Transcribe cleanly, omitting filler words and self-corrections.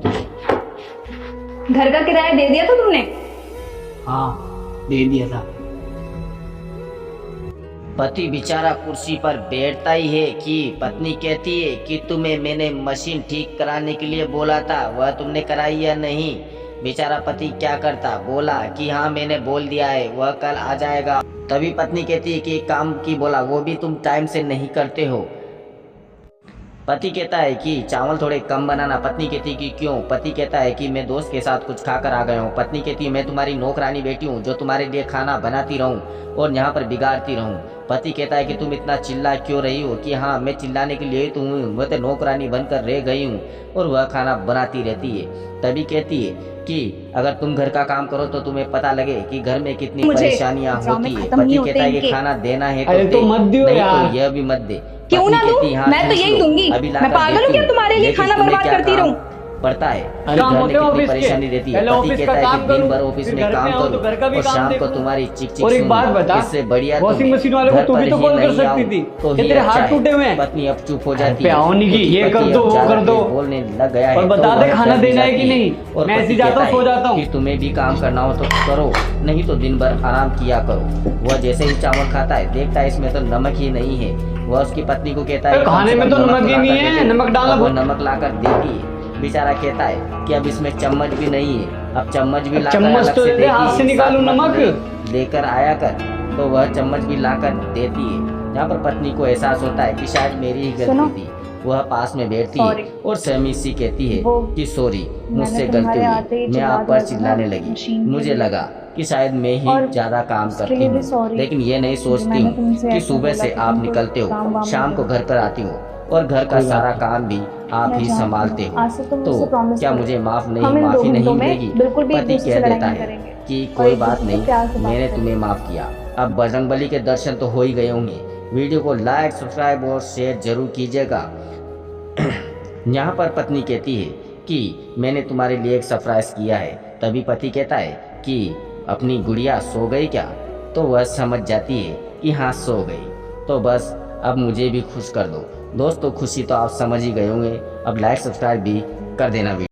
घर का किराया दे दिया था तुमने? हाँ, दे दिया था। पति बेचारा कुर्सी पर बैठता ही है कि पत्नी कहती है कि तुम्हें मैंने मशीन ठीक कराने के लिए बोला था, वह तुमने कराई या नहीं। बेचारा पति क्या करता, बोला कि हाँ मैंने बोल दिया है, वह कल आ जाएगा। तभी पत्नी कहती है कि काम की बोला, वो भी तुम टाइम से नहीं करते हो। पति कहता है कि चावल थोड़े कम बनाना। पत्नी कहती है कि क्यों? पति कहता है कि मैं दोस्त के साथ कुछ खाकर आ गया हूँ। पत्नी कहती है मैं तुम्हारी नौकरानी बेटी हूँ जो तुम्हारे लिए खाना बनाती रहूँ और यहाँ पर बिगाड़ती रहूँ। पति कहता है कि तुम इतना चिल्ला क्यों रही हो? कि हाँ मैं चिल्लाने के लिए तो हूँ, मैं तो नौकरानी बनकर रह गई हूँ और वह खाना बनाती रहती है। तभी कहती है कि अगर तुम घर का काम करो तो तुम्हें पता लगे कि घर में कितनी परेशानियाँ होती है। पति कहता है कि खाना देना है तो दे, मत दियो नहीं यार। तो यह भी मत दे। क्यों ना दूं? कहती, हाँ, मैं तो यही दूंगी। मैं पागल हूँ क्या तुम्हारे लिए खाना बर्बाद करती रहूं? पड़ता है अरे घर में होते कितनी ऑफिस के। परेशानी रहती है। पहले पति ऑफिस कहता का है काम कि दिन करूं, भर ऑफिस फिर में घर काम में आऊं तो करूं घर का भी और काम शाम को देखूं। तुम्हारी चिक चिक और एक बात सुनूं। बता, इससे बढ़िया वॉशिंग मशीन वाले को तू भी तो कॉल कर सकती थी। तो ये तेरे हाथ टूटे हुए हैं। पत्नी अब चुप हो जाती पे आओ नहीं कि ये कर दो वो कर दो, बोलने लग गया है। और बता दे खाना देना है कि नहीं। और मैं ऐसे पति जाता हूँ, कहता सो है जाता हूँ। कि तुम्हें भी काम करना हो तो करो, नहीं तो दिन भर आराम किया करो। वह जैसे ही चावल खाता है देखता है इसमें तो नमक ही नहीं है। वह उसकी पत्नी को कहता है खाने में तो नमक ही नहीं है, नमक डालना। वो नमक लाकर देती है। बेचारा कहता है कि अब इसमें चम्मच भी नहीं है, अब चम्मच भी लाकर चम्मच अलग तो से दे, हाथ से निकालू नमक लेकर आया कर। तो वह चम्मच भी लाकर देती है। यहाँ पर पत्नी को एहसास होता है कि शायद मेरी ही गलती थी। वह पास में बैठती है और सहमी सी कहती है कि सॉरी, मुझसे गलती हुई, मैं आप पर चिल्लाने लगी। मुझे लगा कि शायद मैं ही ज्यादा काम करती हूँ, लेकिन ये नहीं सोचती हूँ कि सुबह से आप निकलते हो, शाम को घर पर आती हो और घर का सारा काम भी आप ही संभालते हो। तो क्या मुझे माफी नहीं मिलेगी? पति कह देता है कि कोई बात नहीं, मैंने तुम्हें माफ किया। अब बजरंगबली के दर्शन तो हो ही गए होंगे। वीडियो को लाइक, सब्सक्राइब और शेयर जरूर कीजिएगा। यहाँ पर पत्नी कहती है कि मैंने तुम्हारे लिए एक सरप्राइज किया है। तभी पति कहता है कि अपनी गुड़िया सो गई क्या? तो वह समझ जाती है कि हाँ सो गई, तो बस अब मुझे भी खुश कर दो। दोस्तों खुशी तो आप समझ ही गए होंगे। अब लाइक सब्सक्राइब भी कर देना।